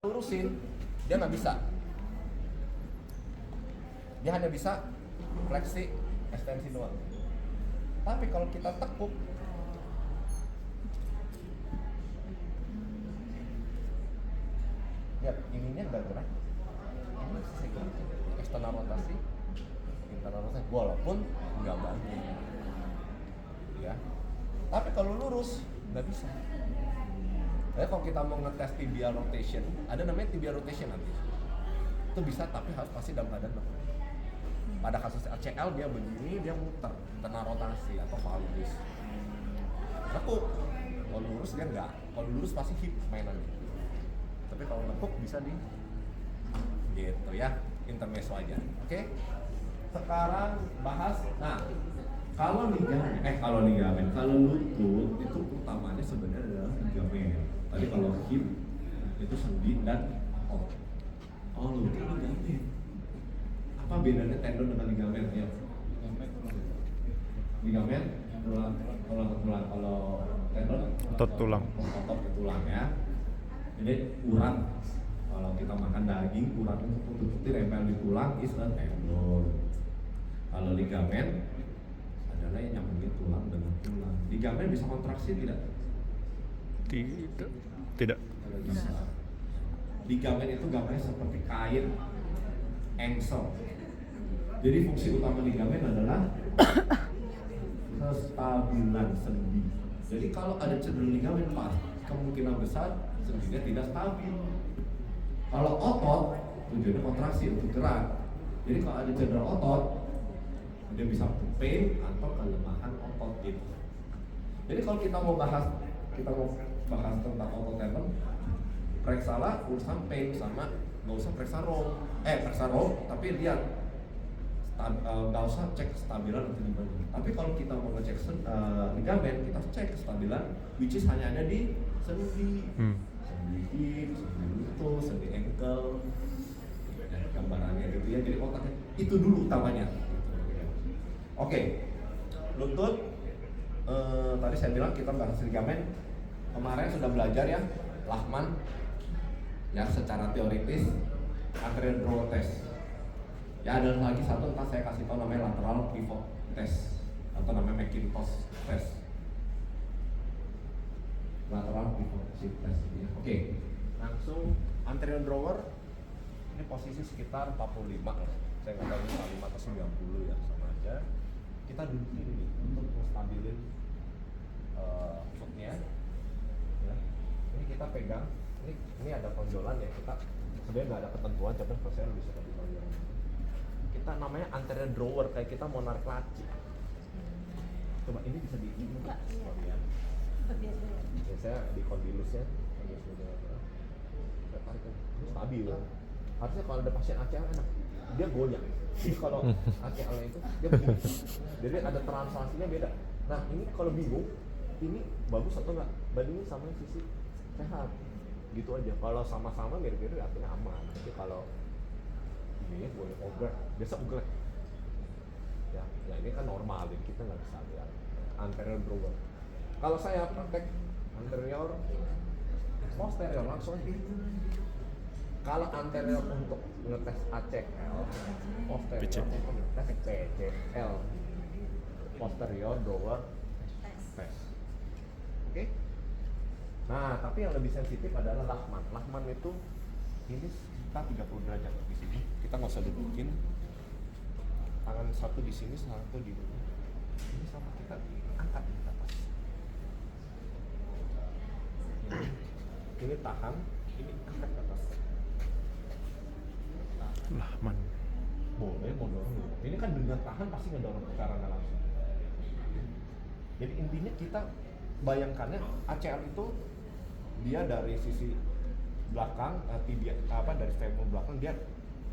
lurusin, dia nggak bisa. Dia hanya bisa fleksi ekstensi doang. Tapi kalau kita tekuk, lihat ininya nggak gerak, ini masih gerak. Eksternal rotasi, internal rotasi, walaupun nggak banyak. Ya. Tapi kalau lurus nggak bisa. Jadi kalau kita mau ngetes tibial rotation, ada namanya tibial rotation nanti. Itu bisa, tapi harus pasti dalam keadaan tekuk. Pada kasus ACL dia begini, dia muter, kena rotasi atau valgus. Tekuk. Kalau lurus dia enggak. Kalau lurus pasti hip mainannya. Tapi kalau tekuk bisa di gitu ya, intermezzo aja. Oke? Sekarang bahas, nah kalau ligamen, kalau lutut itu utamanya sebenarnya adalah ligamen. Tadi kalau hip itu sendi dan lutut ligamen. Apa bedanya tendon dengan ligamen? Ya. Ligamen tulang. Kalau tendon otot tulang. Otot ke tulang ya. Jadi urat. Kalau kita makan daging, urat untuk putih nempel di tulang is a tendon. Kalau ligamen adalah yang nyambungin tulang dengan tulang. Ligamen bisa kontraksi tidak? Tidak. Bisa. Ligamen itu gambarnya seperti kain engsel. Jadi fungsi utama ligamen adalah kestabilan sendi. Jadi kalau ada cedera ligamen pas, kemungkinan besar sendinya tidak stabil. Kalau otot, tujuannya kontraksi untuk gerak. Jadi kalau ada cedera otot, dia bisa pain atau kelemahan otot gitu. Jadi kalau kita mau bahas tentang otot tendon, periksalah urusan pain sama nggak usah periksa row, tapi lihat nggak usah cek kestabilan atau gimana. Tapi kalau kita mau ngecek ligamen, kita cek kestabilan, which is hanya ada di sendi, sendi hip, sendi lutut, sendi ankle, dan gambarannya gitu ya. Jadi otaknya itu dulu utamanya. Oke, lutut. Tadi saya bilang kita bahas ligamen. Kemarin sudah belajar ya, Lachman. Ya secara teoritis, anterior drawer test. Ya ada lagi satu, entah saya kasih tahu namanya lateral pivot test atau namanya McIntosh test. Lateral pivot shift test. Ya. Oke, langsung anterior drawer. Ini posisi sekitar 45 lah. Saya nggak tahu 45 atau 90 ya, sama aja. Kita duduk ini untuk menstabilin footnya. Ya. Ini kita pegang. Ini ada tonjolan ya, kita sebenarnya nggak ada ketentuan, tapi kalau saya lebih suka di tonjolan. Kita namanya anterior drawer, kayak kita mau narik laci. Coba ini bisa dibuka sekalian. Biasanya di kondilusnya, saya tarik ini stabil. Harusnya kalau ada pasien ACL enak, dia goyang. Jadi kalau ACL itu dia begini. Jadi ada translasinya beda. Nah ini kalau bingung, ini bagus atau enggak? Bandingin sama sisi sehat. Gitu aja. Kalau sama-sama mirip-mirip artinya aman. Tapi kalau ini boleh ogah, biasa ogah. Ya ini kan normal, jadi kita nggak bisa lihat anterior drawer. Kalau saya praktek anterior, posterior langsung aja. Kalau anterior untuk ngetes ACL, posterior untuk ngetes PCL, posterior drawer test. Oke? Nah, tapi yang lebih sensitif adalah Lachman. Lachman itu ini kita 30 derajat di sini. Kita nggak usah dudukin. Tangan satu di sini, satu di sini. Ini sama kita angkat di atas. Ini tahan, ini angkat ke atas. Lachman. Boleh mau dorong. Ini kan dengan tahan pasti ngedorong ke arah langsung. Jadi intinya kita bayangkannya ACL itu dia dari sisi belakang tibia dari femur belakang, dia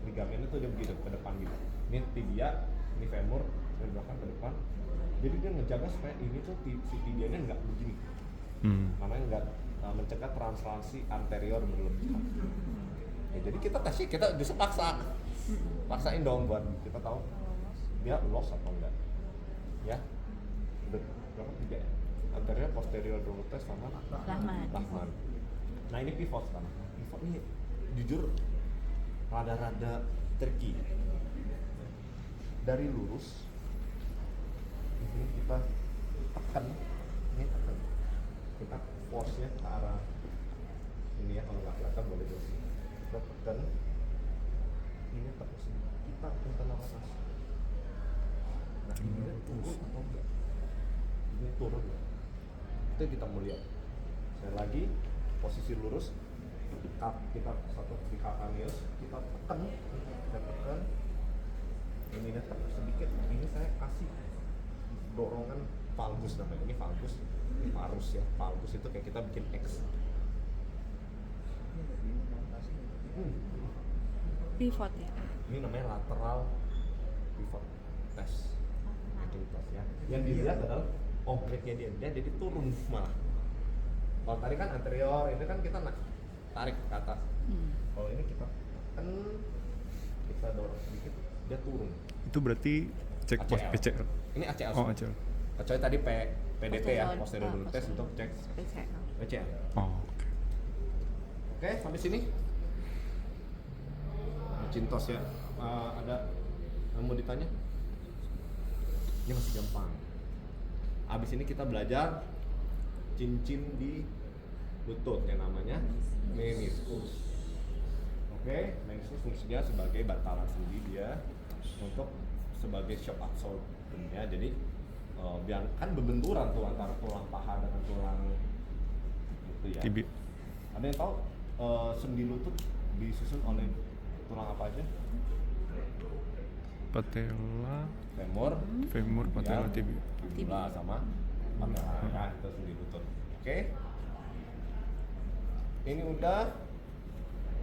ligamen itu dia begitu ke depan gitu. Ini tibia, ini femur dari belakang ke depan. Jadi dia ngejaga supaya ini tuh si tibianya nggak begini. Makanya nggak mencegah translasi anterior berlebihan. Ya, jadi kita tesnya kita justru paksain dong buat kita tahu dia loss atau enggak. Ya. Berapa 3 ya? Anterior, posterior drawer test sama Lachman. Nah ini pivot sekarang. Pivot ini jujur rada-rada tricky. Dari lurus ini kita tekan, kita force-nya ke arah ini ya, kalau nggak kelihatan boleh terus kita tekan ini terus kita internal atas. Nah ini turun atau enggak? Ini turun, itu kita mau lihat. Sekali lagi posisi lurus, kita satu di Cavanius, kita tekan ini sedikit. Ini saya kasih dorongan valgus namanya, ini valgus, ini varus ya. Valgus itu kayak kita bikin X. Pivot ya. Ini namanya lateral pivot test. Itu test ya. Yang dilihat adalah objeknya dia jadi turun malah. Kalau tadi kan anterior, ini kan kita tarik ke atas. Kalau ini kita tekan, kita dorong sedikit, dia turun. Itu berarti cek pos ACL. PCL. Ini ACL. Oh, ACL. Kecuali tadi PDP ya, posterior dulu test untuk cek PCL. ACL. Oh, oke. Oke, sampai sini. Cintos ya. Ada yang mau ditanya? Ini masih gampang. Abis ini kita belajar cincin di lutut yang namanya meniscus. Oke, meniscus fungsinya sebagai bantalan sendi dia untuk sebagai shock absorber ya. Jadi biar kan berbenturan tuh antara tulang paha dengan tulang itu ya. Tibi. Ada yang tahu sendi lutut disusun oleh tulang apa aja? Patella, Femur, patella, ya, tibi. fibula sama patella ya, itu sendi lutut. Oke. Ini udah.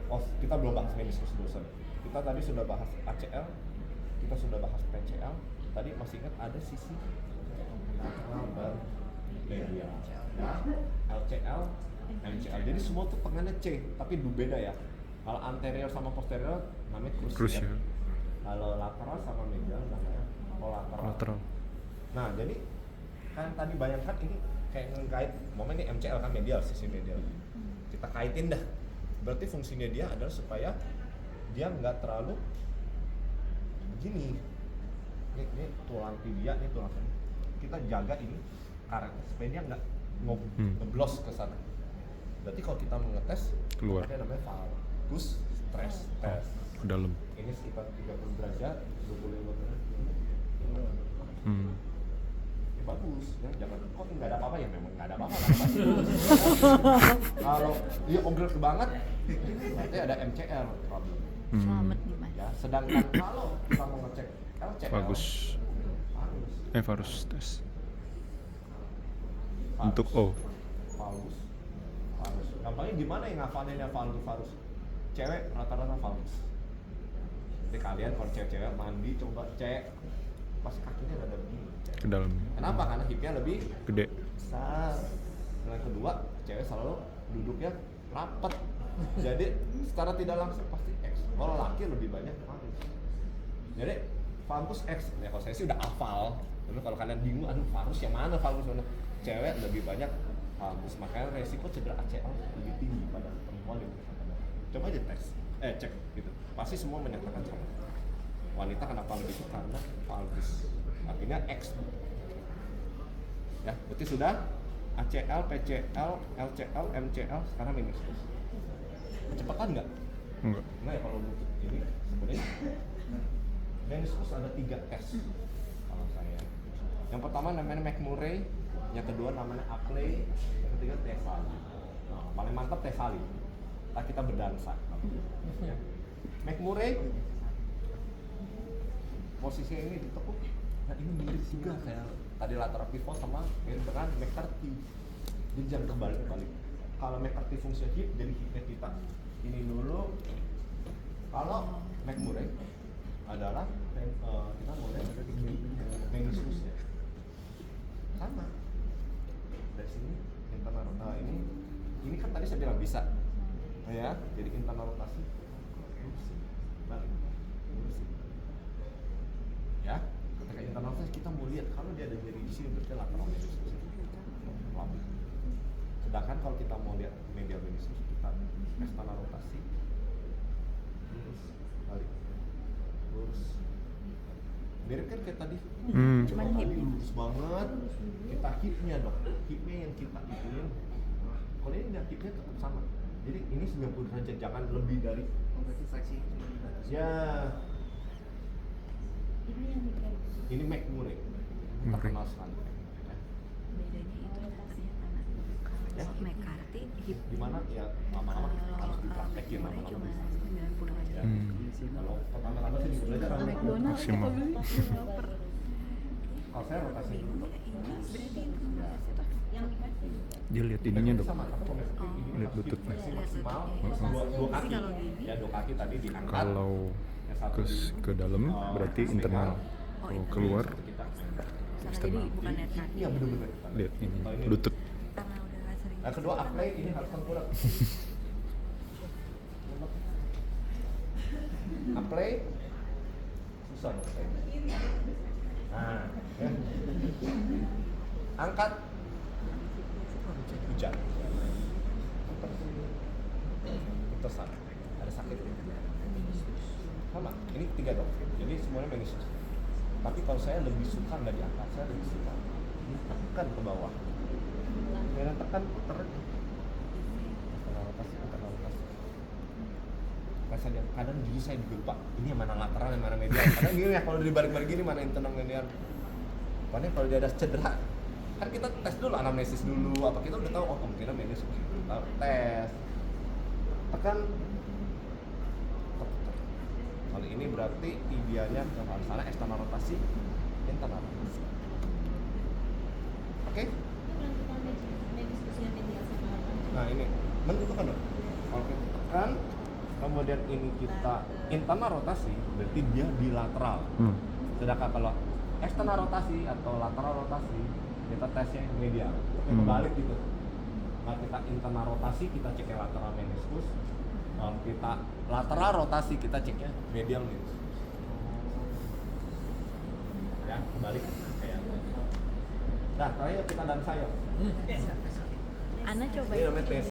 Oh, kita belum bahas meniscus dulu. Kita tadi sudah bahas ACL, kita sudah bahas PCL. Tadi masih ingat ada sisi lateral dan medial. Ya, LCL, MCL. Jadi semua tuh pengennya C, tapi beda ya. Kalau anterior sama posterior namanya cruciate. Kalau lateral sama medial namanya kolateral. Nah, jadi kan tadi bayangkan ini kayak ngekait, momen ini MCL kan medial, sisi medial. Kita kaitin dah. Berarti fungsinya dia adalah supaya dia nggak terlalu begini. Ini tulang tibia, ini tulang sini. Kita jaga ini karet supaya dia nggak ngeblos ke sana. Berarti kalau kita mau ngetes, Keluar. ada namanya valgus stress test. Ke dalam. Ini sekitar 30 derajat, 25 derajat. Ya bagus, ya jangan kok nggak ada apa-apa ya, memang nggak ada apa-apa. Kalau dia ogres banget, berarti ada MCL problem. Selamat nih Mas. Ya, sedangkan kalau kita mau ngecek LCL, Bagus. valgus. Varus tes. Untuk O. Valgus. Gampangnya gimana yang ngafalinnya valgus? Cewek rata-rata valgus. Jadi kalian kalau cewek-cewek mandi coba cek pas kakinya ada begini. Ke dalam. Kenapa? Karena hipnya lebih Gede. besar. Yang kedua, cewek selalu duduknya rapet. Jadi secara tidak langsung pasti X. Kalau laki lebih banyak valgus. Jadi valgus X. Ya kalau saya sih udah hafal. Tapi kalau kalian bingung, aduh valgus yang mana valgus mana? Cewek lebih banyak valgus. Makanya resiko cedera ACL lebih tinggi pada perempuan lebih tinggi. Coba aja tes, cek gitu. Pasti semua menyatakan sama. Wanita kenapa lebih itu karena valgus. Artinya X. Ya, berarti sudah ACL, PCL, LCL, MCL, sekarang meniscus. Kecepatan nggak? Enggak. Enggak ya kalau lutut ini sebenarnya meniscus ada 3 tes kalau saya. Yang pertama namanya McMurray, yang kedua namanya Ackley, yang ketiga Tesali. Nah, paling mantap Tesali. Nah, kita berdansa. Ya. McMurray posisinya ini ditekuk. Nah, ini mirip juga kayak tadi lateral pivot sama mirip dengan McCarthy. Jadi jangan kebalik-balik. Kalau McCarthy fungsi hip, jadi hipnya kita ini dulu. Kalau McMurray adalah kita mulai dari meniscusnya sama dari sini internal. Nah ini kan tadi saya bilang bisa ya, jadi internal rotasi balik ya. Ketika internal rotasi kita mau lihat kalau dia ada nyeri di sini berarti lateral meniscus. Sedangkan kalau kita mau lihat medial meniscus kita eksternal rotasi mirip kan kayak tadi. Hmm. Cuman Kalau tadi hip. lurus banget, kita hipnya dong, hipnya yang kita ituin. Kalau ini nggak, hipnya tetap sama. Jadi ini 90 derajat, jangan lebih dari. Berarti fleksi cuma di batas. Ya, ini McMurray, Murray. terkenal sekali. Ya. Bedanya itu ternyata Ya. kalau McCarthy hip Dimana ya lama-lama harus dipraktekin Murray lama-lama. cuma 90 aja. Ya. Hmm. Kalau pertama-tama sih di belajar Kalau McDonald's kita Maksimal. beli lapar. kalau saya rotasi Ini dulu. berarti itu yang Dia lihat ininya dok. Sama, tapi kalau Oh. Lihat lututnya. fleksi maksimal Lihat dua Tapi kaki. kalau gini? Ya dua kaki tadi diangkat. Kalau Yang satu ke ke dalam berarti internal. Oh, Kalau keluar Satu kita. sama jadi eksternal. bukan lihat kaki. Iya benar-benar. lihat ini Kalau ini lutut. Karena udah sering. Yang kedua apply ini harus tengkurap. Apply susah dong saya. Nah, ya. Angkat hujan. Putus sana. Ada sakit. Sama, ini 3 dok. Jadi semuanya meniscus. Tapi kalau saya lebih suka nggak diangkat, saya lebih suka tekan ke bawah. Saya tekan puter. Internal rotasi, internal rotasi. Rasanya kadang justru saya juga lupa. Ini yang mana lateral, yang mana medial. Kadang gini ya kalau dibalik-balik gini mana internal medial. Pokoknya kalau dia ada cedera, kan kita tes dulu anamnesis dulu. Apa kita udah tahu oh kemungkinan meniscus. Tahu tes. Tekan. Puter. Kalau ini berarti tibianya ke sana eksternal rotasi, internal rotasi. Oke? Nah ini menentukan dong. Kalau kita tekan, kemudian ini kita internal rotasi, berarti dia di lateral. Hmm. Sedangkan kalau eksternal rotasi atau lateral rotasi, kita tesnya medial. Kayak Hmm. kebalik gitu. Kalau kita internal rotasi, kita ceknya lateral meniscus. Kalau kita lateral rotasi, kita ceknya medial meniscus. Ya, kebalik. Kayak. Nah, terakhir kita dan sayap. Ana coba Ini namanya tes.